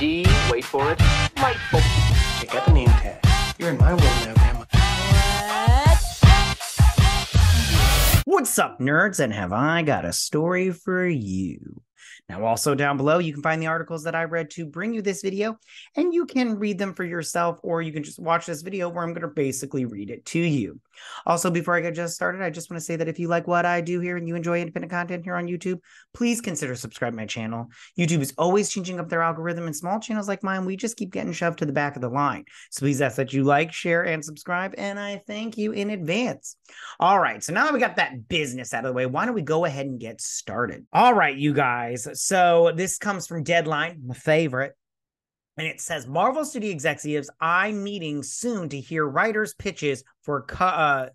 D, wait for it, delightful. Check out the name tag. You're in my world now, Grandma. What's up, nerds? And have I got a story for you? Now, also down below, you can find the articles that I read to bring you this video, and you can read them for yourself, or you can just watch this video where I'm going to basically read it to you. Also, before I get just started, I just want to say that if you like what I do here and you enjoy independent content here on YouTube, please consider subscribing to my channel. YouTube is always changing up their algorithm, and small channels like mine, we just keep getting shoved to the back of the line. So please ask that you like, share, and subscribe, and I thank you in advance. All right, so now that we got that business out of the way, why don't we go ahead and get started? All right, you guys. So this comes from Deadline, my favorite. And it says, Marvel Studio executives eye meeting soon to hear writers' pitches for coveted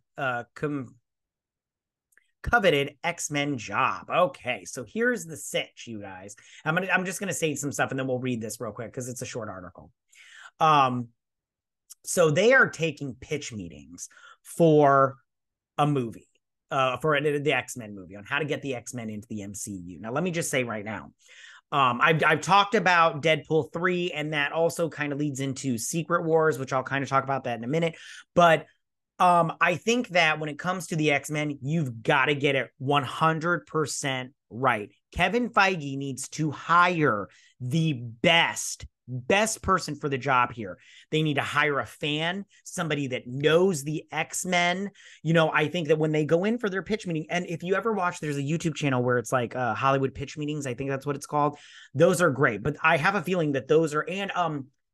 X-Men job. Okay, so here's the sitch, you guys. I'm just gonna say some stuff and then we'll read this real quick because it's a short article. So they are taking pitch meetings for a movie, for the X-Men movie, on how to get the X-Men into the MCU. Now, let me just say right now, I've talked about Deadpool 3, and that also kind of leads into Secret Wars, which I'll kind of talk about that in a minute. But I think that when it comes to the X-Men, you've got to get it 100% right. Kevin Feige needs to hire the best person for the job here. They need to hire a fan, somebody that knows the X-Men. You know, I think that when they go in for their pitch meeting, and if you ever watch, there's a YouTube channel where it's like Hollywood pitch meetings. I think that's what it's called. Those are great, but I have a feeling that those are, and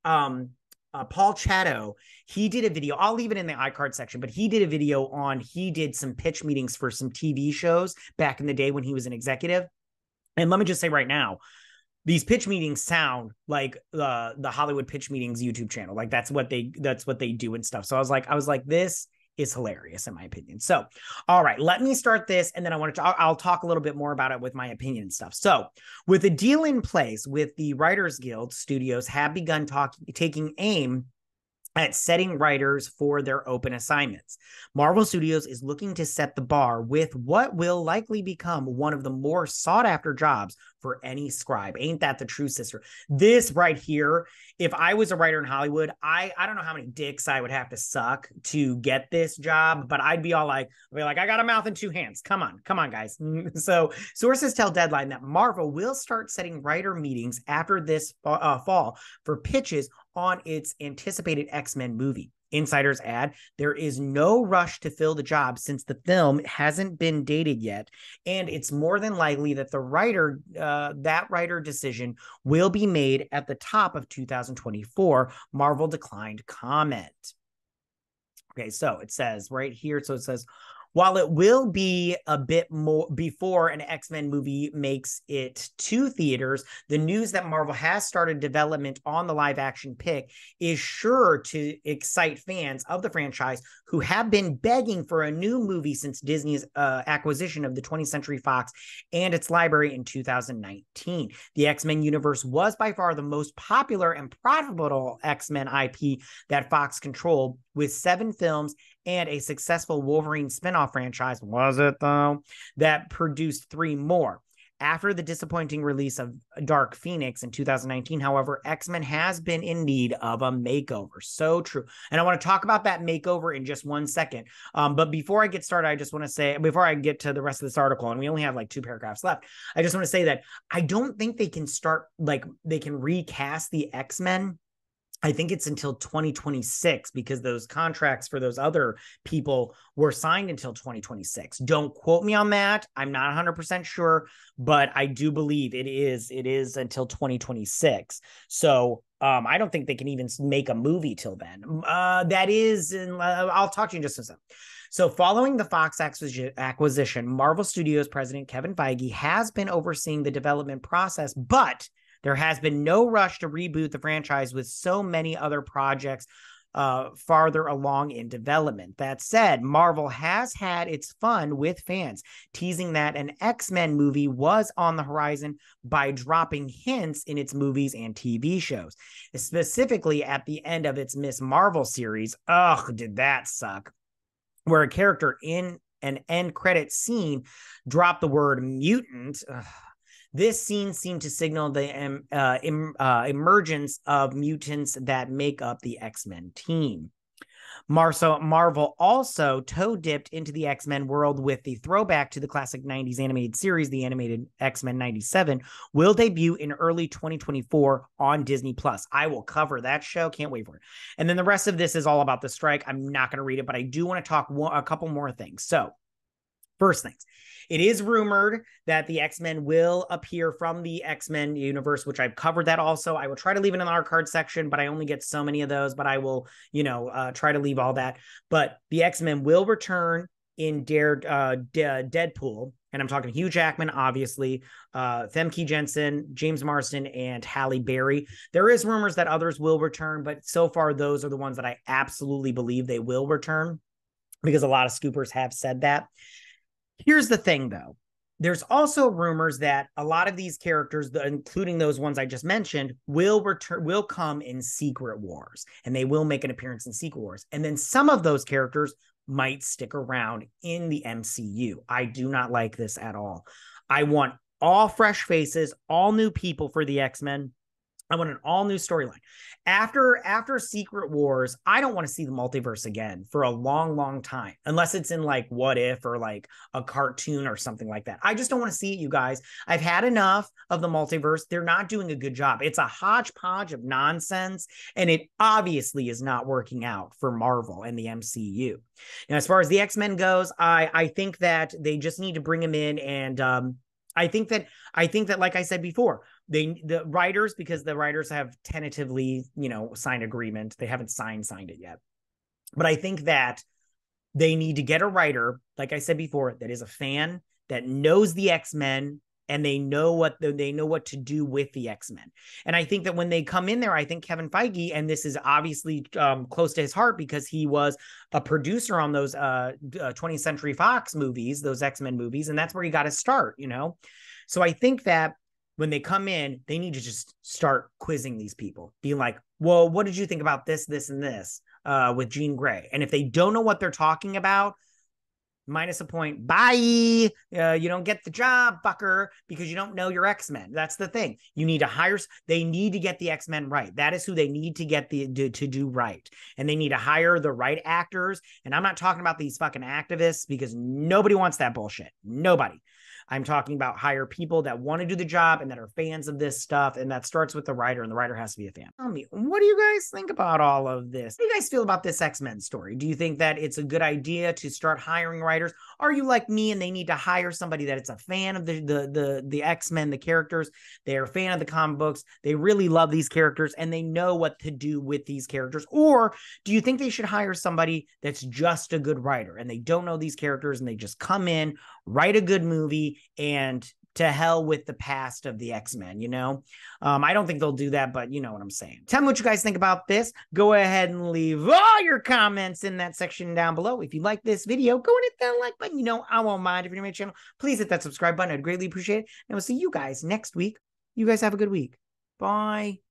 Paul Chatto, he did a video. I'll leave it in the iCard section, but he did a video on, he did some pitch meetings for some TV shows back in the day when he was an executive. And let me just say right now, these pitch meetings sound like the Hollywood pitch meetings YouTube channel. Like that's what they do and stuff. So I was like, this is hilarious in my opinion. So, all right, let me start this. And then I'll talk a little bit more about it with my opinion and stuff. So with a deal in place with the Writers Guild, studios have begun taking aim at setting writers for their open assignments. Marvel Studios is looking to set the bar with what will likely become one of the more sought-after jobs for any scribe. Ain't that the truth, sister? This right here, if I was a writer in Hollywood, I don't know how many dicks I would have to suck to get this job, but I'd be all like, I got a mouth and two hands. Come on, guys. So sources tell Deadline that Marvel will start setting writer meetings after this fall for pitches on its anticipated X-Men movie. Insiders add, there is no rush to fill the job since the film hasn't been dated yet, and it's more than likely that that writer decision will be made at the top of 2024. Marvel declined comment. Okay, so it says right here, so it says, while it will be a bit more before an X-Men movie makes it to theaters, the news that Marvel has started development on the live-action pick is sure to excite fans of the franchise who have been begging for a new movie since Disney's acquisition of the 20th Century Fox and its library in 2019. The X-Men universe was by far the most popular and profitable X-Men IP that Fox controlled, with 7 films and a successful Wolverine spinoff franchise, was it though, that produced 3 more. After the disappointing release of Dark Phoenix in 2019, however, X-Men has been in need of a makeover. So true. And I want to talk about that makeover in just one second. But before I get started, I just want to say, before I get to the rest of this article, and we only have like 2 paragraphs left, I just want to say that I don't think they can they can recast the X-Men. I think it's until 2026 because those contracts for those other people were signed until 2026. Don't quote me on that. I'm not 100% sure, but I do believe it is until 2026. So I don't think they can even make a movie till then. I'll talk to you in just a second. So following the Fox acquisition, Marvel Studios president Kevin Feige has been overseeing the development process, but there has been no rush to reboot the franchise with so many other projects farther along in development. That said, Marvel has had its fun with fans, teasing that an X-Men movie was on the horizon by dropping hints in its movies and TV shows. Specifically at the end of its Miss Marvel series, ugh, did that suck, where a character in an end credit scene dropped the word mutant. Ugh. This scene seemed to signal the emergence of mutants that make up the X-Men team. Marvel also toe-dipped into the X-Men world with the throwback to the classic 90s animated series. The animated X-Men 97 will debut in early 2024 on Disney+. I will cover that show. Can't wait for it. And then the rest of this is all about the strike. I'm not going to read it, but I do want to talk a couple more things. So, first things. It is rumored that the X-Men will appear from the X-Men universe, which I've covered that also. I will try to leave it in the art card section, but I only get so many of those, but I will, try to leave all that. But the X-Men will return in Deadpool, and I'm talking Hugh Jackman, obviously, Femke Jensen, James Marsden, and Halle Berry. There is rumors that others will return, but so far those are the ones that I absolutely believe they will return, because a lot of scoopers have said that. Here's the thing, though. There's also rumors that a lot of these characters, including those ones I just mentioned, will come in Secret Wars, and they will make an appearance in Secret Wars. And then some of those characters might stick around in the MCU. I do not like this at all. I want all fresh faces, all new people for the X-Men. I want an all new storyline. After Secret Wars, I don't want to see the multiverse again for a long, long time, unless it's in like What If or like a cartoon or something like that. I just don't want to see it, you guys. I've had enough of the multiverse. They're not doing a good job. It's a hodgepodge of nonsense, and it obviously is not working out for Marvel and the MCU. Now, as far as the X-Men goes, I think that they just need to bring him in, and I think that, like I said before, the writers, because the writers have tentatively, signed agreement. They haven't signed it yet. But I think that they need to get a writer, like I said before, that is a fan, that knows the X-Men, and they know what to do with the X-Men. And I think that when they come in there, I think Kevin Feige, and this is obviously close to his heart because he was a producer on those 20th Century Fox movies, those X-Men movies, and that's where he got his start, So I think that when they come in, they need to just start quizzing these people, being like, well, what did you think about this, this, and this with Jean Grey? And if they don't know what they're talking about, minus a point. Bye. You don't get the job, fucker, because you don't know your X-Men. That's the thing. You need to hire. They need to get the X-Men right. That is who they need to get to do right. And they need to hire the right actors. And I'm not talking about these fucking activists, because nobody wants that bullshit. Nobody. I'm talking about hire people that want to do the job and that are fans of this stuff. And that starts with the writer, and the writer has to be a fan. Tell me, what do you guys think about all of this? How do you guys feel about this X-Men story? Do you think that it's a good idea to start hiring writers? Are you like me and they need to hire somebody that it's a fan of the X-Men, the characters? They're a fan of the comic books. They really love these characters and they know what to do with these characters. Or do you think they should hire somebody that's just a good writer and they don't know these characters and they just come in, write a good movie, and to hell with the past of the X-Men, I don't think they'll do that, but you know what I'm saying. Tell me what you guys think about this. Go ahead and leave all your comments in that section down below. If you like this video, go and hit that like button. I won't mind. If you're new to my channel, please hit that subscribe button. I'd greatly appreciate it. And we'll see you guys next week. You guys have a good week. Bye.